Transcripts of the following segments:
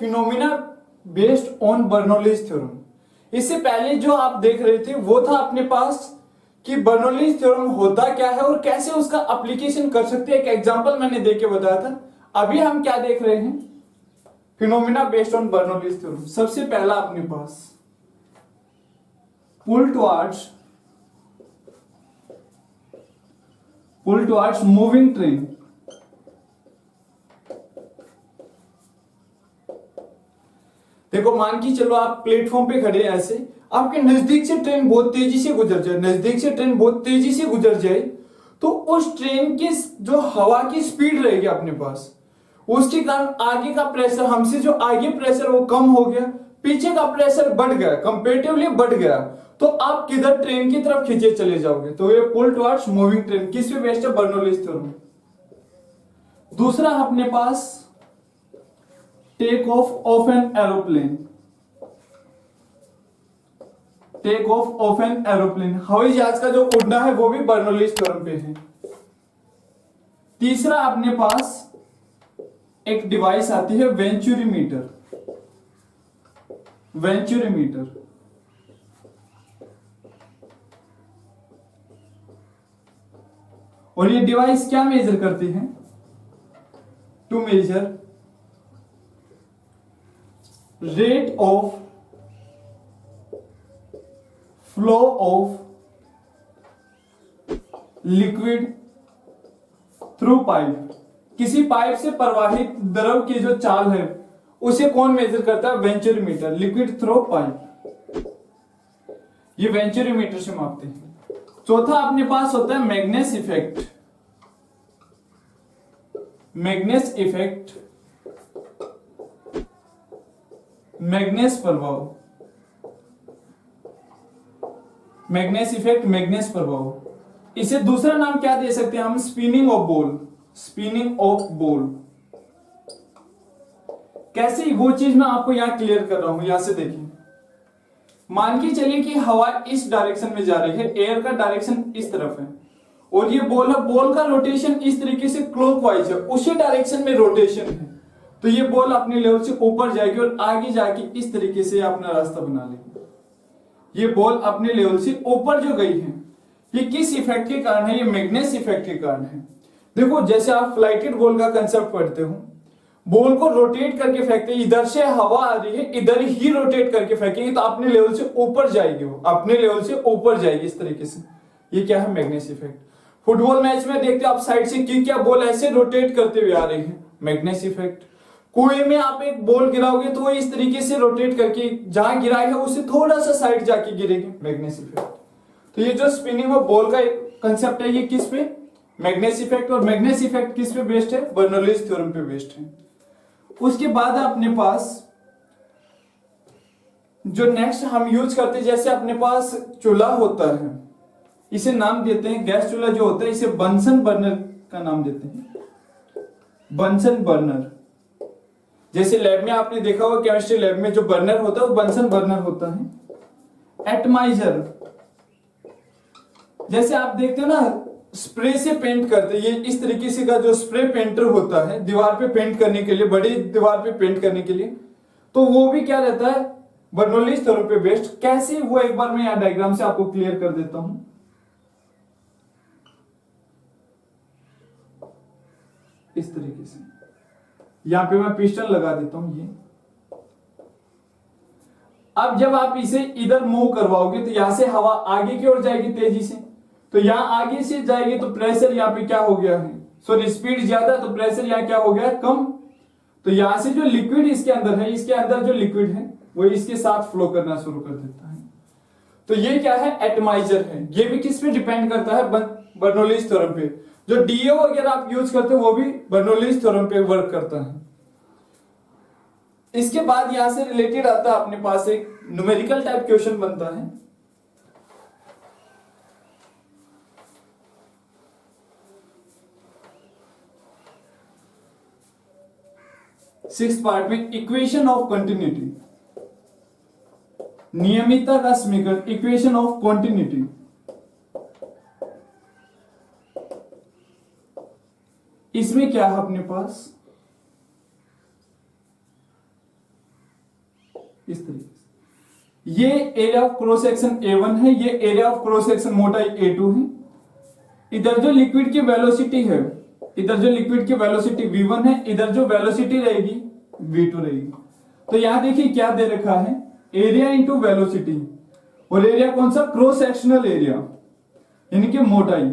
Phenomena based on Bernoulli's theorem. इससे पहले जो आप देख रहे थे वो था अपने पास कि बर्नौलीज थ्योरम होता क्या है और कैसे उसका एप्लीकेशन कर सकते हैं। एक एग्जांपल मैंने देके बताया था। अभी हम क्या देख रहे हैं, phenomena based on Bernoulli's theorem. सबसे पहला अपने पास पुल टुवर्ड्स मूविंग ट्रेन। देखो मान के चलो आप प्लेटफॉर्म पे खड़े हैं, ऐसे आपके नजदीक से ट्रेन बहुत तेजी से गुजर जाए, नजदीक से ट्रेन बहुत तेजी से गुजर जाए, तो उस ट्रेन की जो हवा की स्पीड रहेगी अपने पास, उसके कारण आगे का प्रेशर, हमसे जो आगे प्रेशर वो कम हो गया, पीछे का प्रेशर बढ़ गया, कंपेरेटिवली बढ़ गया, तो आप किधर ट्रेन की तरफ खींचे चले जाओगे। तो ये पुल टुवर्ड्स मूविंग ट्रेन किस पे बेस्ड है, बर्नौलीज थ्योरम। दूसरा अपने पास take off an aeroplane. Take off an aeroplane, हवाई जहाज का जो उड़ना है वो भी बर्नौलीज थ्योरम पे है। तीसरा अपने पास एक डिवाइस आती है वेंचुरीमीटर। और ये डिवाइस क्या मेजर करती है, to measure rate of flow of liquid through pipe. किसी पाइप से प्रवाहित द्रव की जो चाल है उसे कौन मेजर करता है, वेंचुरीमीटर, लिक्विड थ्रू पाइप। ये वेंचुरीमीटर से मापते हैं। चौथा अपने पास होता है मैग्नेस इफेक्ट। मैग्नेस प्रभाव, मैग्नेस इफेक्ट, मैग्नेस प्रभाव। इसे दूसरा नाम क्या दे सकते हैं हम, स्पिनिंग ऑफ बॉल। कैसे, वो चीज मैं आपको यहां क्लियर कर रहा हूं। यहां से देखिए, मान के चलिए कि हवा इस डायरेक्शन में जा रही है, एयर का डायरेक्शन इस तरफ है, और ये बॉल है, बॉल का रोटेशन इस तरीके से क्लॉकवाइज है, उसी डायरेक्शन में रोटेशन है, तो ये बॉल अपने लेवल से ऊपर जाएगी और आगे जाके इस तरीके से अपना रास्ता बना लेगी। ये बॉल अपने लेवल से ऊपर जो गई है, ये किस इफेक्ट के कारण है, ये मैग्नेस इफेक्ट के कारण है। देखो जैसे आप फ्लाइटेड बॉल का कंसेप्ट पढ़ते हो, बॉल को रोटेट करके फेंकते, इधर से हवा आ रही है, इधर ही रोटेट करके फेंकेंगे तो अपने लेवल से ऊपर जाएगी, वो अपने लेवल से ऊपर जाएगी इस तरीके से। ये क्या है, मैग्नेस इफेक्ट। फुटबॉल मैच में देखते हो आप, साइड से किक या बॉल ऐसे रोटेट करते हुए आ रही है, मैग्नेस इफेक्ट। कुएं में आप एक बॉल गिराओगे तो वो इस तरीके से रोटेट करके जहां गिराई है उससे थोड़ा सा साइड जाके गिरेगी, मैग्नेस इफेक्ट। तो ये जो स्पिनिंग ऑफ बॉल का कंसेप्ट है, ये किस पे, मैग्नेस इफेक्ट। और मैग्नेस इफेक्ट किस पे बेस्ड है, बर्नौलीज थ्योरम पे बेस्ड है। उसके बाद अपने पास जो नेक्स्ट हम यूज करते हैं, जैसे अपने पास चूल्हा होता है, इसे नाम देते हैं गैस चूल्हा जो होता है, इसे बंसन बर्नर का नाम देते हैं, बंसन बर्नर। जैसे लैब में आपने देखा होगा, केमिस्ट्री लैब में जो बर्नर होता है वो बंसन बर्नर होता है। एटमाइजर, जैसे आप देखते हो ना स्प्रे से पेंट करते, ये इस तरीके से का जो स्प्रे पेंटर होता है दीवार पे पेंट करने के लिए, बड़ी दीवार पे पेंट करने के लिए, तो वो भी क्या रहता है, बर्नौलीज थ्योरम पे बेस्ड। कैसे, वो एक बार मैं यहां डायग्राम से आपको क्लियर कर देता हूं। इस तरीके से यहां पे मैं पिस्टन लगा देता हूं ये। अब जब आप इसे इधर मूव करवाओगे तो यहां से हवा आगे की ओर जाएगी तेजी से, तो यहां आगे से जाएगी तो प्रेशर यहां पे क्या हो गया है, सॉरी स्पीड ज्यादा, तो प्रेशर यहां क्या हो गया, कम। तो यहां से जो लिक्विड इसके अंदर है, इसके अंदर जो लिक्विड है वो इसके साथ फ्लो करना शुरू कर देता है। तो ये क्या है, एटमाइजर है। ये भी किस पे डिपेंड करता है, बर्नौलीज थ्योरम पे। जो डीओ वगैरह आप यूज करते हो वो भी बर्नौलीज थ्योरम पे वर्क करता है। इसके बाद यहां से रिलेटेड आता है अपने पास एक न्यूमेरिकल टाइप क्वेश्चन बनता है। सिक्स पार्ट में इक्वेशन ऑफ कंटिन्यूटी, नियमितता का समीकरण, इक्वेशन ऑफ कंटिन्यूटी। इसमें क्या है अपने पास, इस तरीके से। ये area of cross section A1 है, ये एरिया ऑफ क्रॉस सेक्शन मोटाई A2 है। इधर जो लिक्विड की वेलोसिटी है, इधर जो लिक्विड की वेलोसिटी V1 है, इधर जो वेलोसिटी रहेगी V2 रहेगी। तो यहां देखिए क्या दे रखा है, एरिया इंटू वेलोसिटी, और एरिया कौन सा, क्रॉस सेक्शनल एरिया यानी कि मोटाई,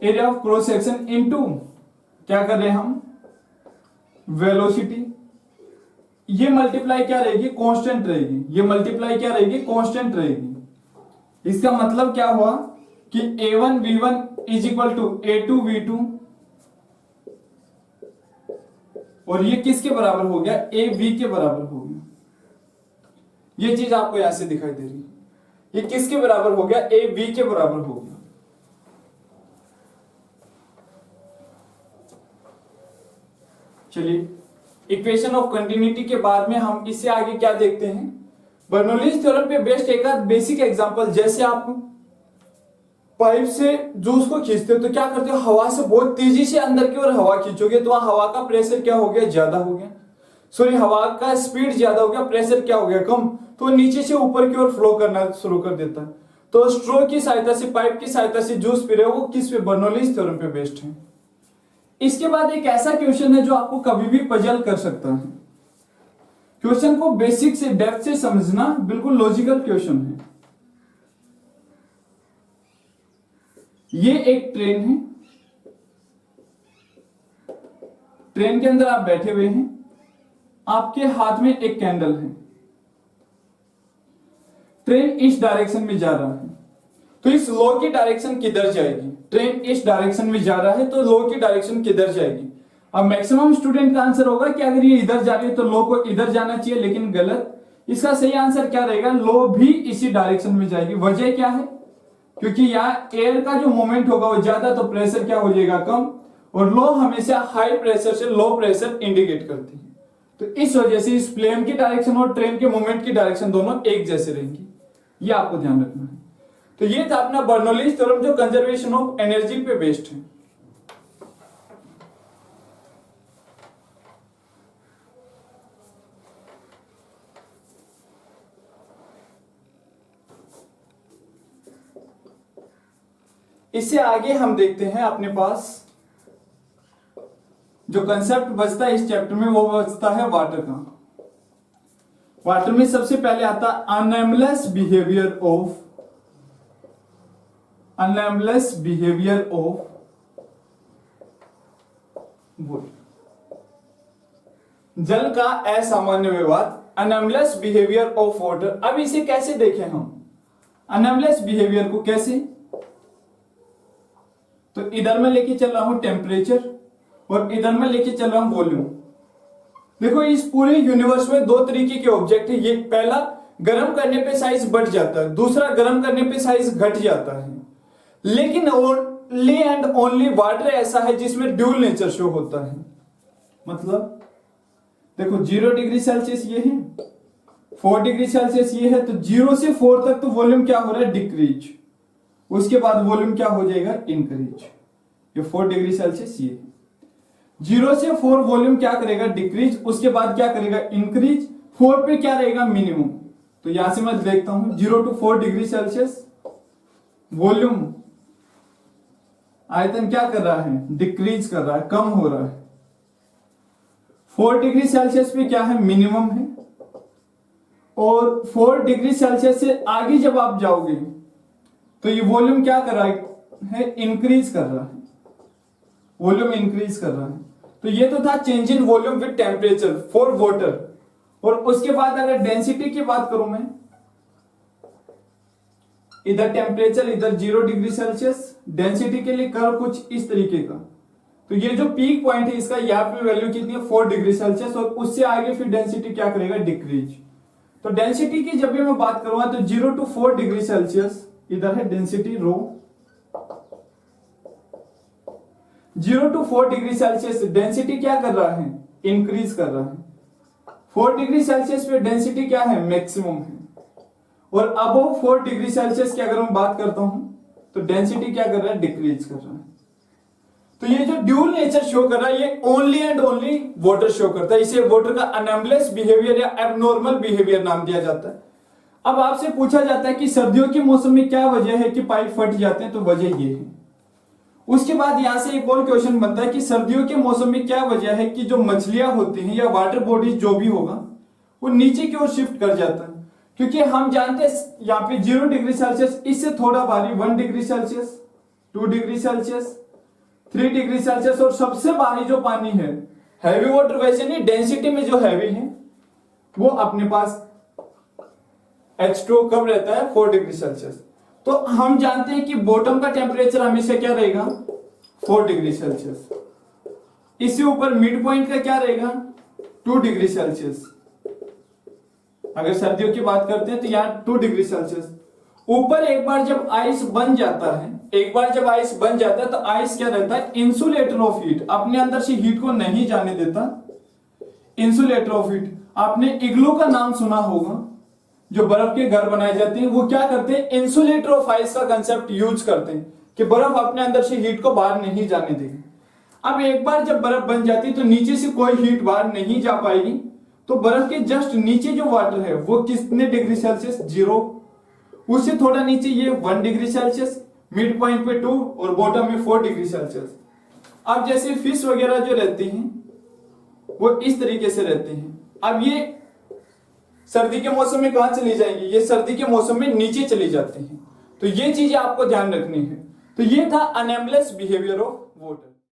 area of cross section into क्या कर रहे हैं हम, वेलोसिटी। ये मल्टीप्लाई क्या रहेगी, कांस्टेंट रहेगी, ये मल्टीप्लाई क्या रहेगी, कांस्टेंट रहेगी। इसका मतलब क्या हुआ कि A1 V1 is equal to A2 V2, और ये किसके बराबर हो गया, AB के बराबर हो गया। ये चीज आपको यहां से दिखाई दे रही है, ये किसके बराबर हो गया, AB के बराबर हो गया। चलिए, इक्वेशन ऑफ कंटिन्यूटी के बाद में हम इससे आगे क्या देखते हैं, बर्नौलीज थ्योरम पे बेस्ड एक बेसिक एग्जांपल। जैसे आप पाइप से जूस को खींचते हो तो क्या करते हो, हवा से बहुत तेजी से अंदर की ओर हवा खींचोगे तो वहां हवा का प्रेशर क्या हो गया, ज्यादा हो गया, सॉरी हवा का स्पीड ज्यादा हो गया, प्रेशर क्या हो गया, कम, तो नीचे से ऊपर की ओर फ्लो करना शुरू कर देता है। तो स्ट्रो की सहायता से, पाइप की सहायता से जूस पी रहे हो, वो किस पे, बर्नौलीज थ्योरम पे बेस्ड है। इसके बाद एक ऐसा क्वेश्चन है जो आपको कभी भी पजल कर सकता है। क्वेश्चन को बेसिक से, डेप्थ से समझना बिल्कुल लॉजिकल क्वेश्चन है। ये एक ट्रेन है, ट्रेन के अंदर आप बैठे हुए हैं, आपके हाथ में एक कैंडल है, ट्रेन इस डायरेक्शन में जा रहा है, तो इस लॉ की डायरेक्शन किधर जाएगी, ट्रेन इस डायरेक्शन में जा रहा है तो लॉ की डायरेक्शन किधर जाएगी। अब मैक्सिमम स्टूडेंट का आंसर होगा कि अगर ये इधर जा रही है तो लॉ को इधर जाना चाहिए, लेकिन गलत। इसका सही आंसर क्या रहेगा, लॉ भी इसी डायरेक्शन में जाएगी। वजह क्या है, क्योंकि यहाँ एयर का जो मोमेंट होगा वो ज्यादा, तो प्रेशर क्या हो जाएगा, कम, और लॉ हमेशा हाई प्रेशर से लो प्रेशर इंडिकेट करती है। तो इस वजह से इस प्लेन की डायरेक्शन और ट्रेन के मोमेंट की डायरेक्शन दोनों एक जैसे रहेंगी, ये आपको ध्यान रखना है। तो ये था अपना बर्नौलीज थ्योरम जो कंजर्वेशन ऑफ एनर्जी पे बेस्ड है। इससे आगे हम देखते हैं अपने पास जो कंसेप्ट बचता है इस चैप्टर में, वो बचता है वाटर का। वाटर में सबसे पहले आता है anomalous behaviour of, anomalous behaviour of water, जल का असामान्य व्यवहार, अनएमलेस बिहेवियर ऑफ वाटर। अब इसे कैसे देखें हम, अनएमलेस बिहेवियर को कैसे, तो इधर मैं लेके चल रहा हूं टेम्परेचर और इधर मैं लेके चल रहा हूं वॉल्यूम। देखो इस पूरे यूनिवर्स में दो तरीके के ऑब्जेक्ट है, ये पहला गर्म करने पे साइज बढ़ जाता है, दूसरा गर्म करने पे साइज घट जाता है। लेकिन ओनली एंड ओनली वाटर ऐसा है जिसमें ड्यूल नेचर शो होता है। मतलब देखो 0 डिग्री सेल्सियस ये है, 4 डिग्री सेल्सियस ये है, तो 0 से 4 तक तो वॉल्यूम क्या हो रहा है, डिक्रीज, उसके बाद वॉल्यूम क्या हो जाएगा, इंक्रीज। ये 4 डिग्री सेल्सियस ये 0 से 4 वॉल्यूम क्या करेगा, डिक्रीज, उसके बाद क्या करेगा, इंक्रीज। 4 पे क्या रहेगा, मिनिमम। तो यहां से मैं देखता हूं 0 to 4 डिग्री सेल्सियस वॉल्यूम आयतन क्या कर रहा है, डिक्रीज कर रहा है, कम हो रहा है। 4 डिग्री सेल्सियस पे क्या है, मिनिमम है, और 4 डिग्री सेल्सियस से आगे जब आप जाओगे तो ये वॉल्यूम क्या कर रहा है, इंक्रीज कर रहा है, वॉल्यूम इंक्रीज कर रहा है। तो ये तो था change in volume with temperature for water. और उसके बाद अगर डेंसिटी की बात करूं मैं, इधर टेम्परेचर, इधर 0 डिग्री सेल्सियस, डेंसिटी के लिए कर्व कुछ इस तरीके का। तो ये जो पीक पॉइंट है इसका, यहाँ पे वैल्यू कितनी है, 4 डिग्री सेल्सियस, और उससे आगे फिर डेंसिटी क्या करेगा, डिक्रीज। तो डेंसिटी की जब भी मैं बात करूंगा तो 0 to 4 डिग्री सेल्सियस, इधर है density rho, 0 to 4 degree Celsius density क्या कर रहा है, इंक्रीज कर रहा है। 4 डिग्री सेल्सियस पे डेंसिटी क्या है, मैक्सिमम है। और अबव 4 डिग्री सेल्सियस की अगर मैं बात करता हूं तो डेंसिटी क्या कर रहा है, डिक्रीज कर रहा है। तो ये जो ड्यूल नेचर शो कर रहा है ये only and only water show करता है। इसे वाटर का अनोमलस बिहेवियर या एबनॉर्मल बिहेवियर नाम दिया जाता है। अब आपसे पूछा जाता है कि सर्दियों के मौसम में क्या वजह है कि पाइप फट जाते हैं, तो वजह ये है। उसके बाद यहां से एक और क्वेश्चन बनता है कि सर्दियों के मौसम में क्या वजह है कि जो मछलियां होती हैं या वाटर बॉडीज जो भी होगा वो नीचे की ओर शिफ्ट कर जाता है। क्योंकि हम जानते हैं यहाँ पे 0 डिग्री सेल्सियस, इससे थोड़ा भारी 1 degree Celsius, 2 degree Celsius, 3 degree Celsius, और सबसे भारी जो पानी है हैवी वाटर, वैसे नहीं डेंसिटी में जो हैवी है वो अपने पास H2O कब रहता है 4 डिग्री सेल्सियस। तो हम जानते हैं कि बॉटम का टेम्परेचर हमेशा क्या रहेगा 4 डिग्री सेल्सियस। इससे ऊपर मिड पॉइंट का क्या रहेगा 2 डिग्री सेल्सियस। अगर सर्दियों की बात करते हैं तो यहाँ 2 डिग्री सेल्सियस। ऊपर एक बार जब आइस बन जाता है, तो आइस क्या रहता है इंसुलेटर ऑफ हीट, अपने अंदर से हीट को नहीं जाने देता। इंसुलेटर ऑफ हीट, आपने इग्लू का नाम सुना होगा, जो बर्फ के घर बनाए जाते हैं, वो क्या करते हैं इंसुलेटर ऑफ आइस का कंसेप्ट यूज करते हैं कि बर्फ अपने अंदर से हीट को बाहर नहीं जाने देगी। अब एक बार जब बर्फ बन जाती है तो नीचे से कोई हीट बाहर नहीं जा पाएगी, तो बर्फ के जस्ट नीचे जो वाटर है वो कितने डिग्री सेल्सियस 0, उससे थोड़ा नीचे ये 1 डिग्री सेल्सियस, मिड पॉइंट पे 2 और बॉटम में 4 डिग्री सेल्सियस। अब जैसे फिश वगैरह जो रहती हैं वो इस तरीके से रहती हैं। अब ये सर्दी के मौसम में कहां चली जाएंगी, ये सर्दी के मौसम में नीचे चली जाती हैं। तो ये चीजें आपको ध्यान रखनी है। तो ये था अनोमलस बिहेवियर ऑफ वाटर।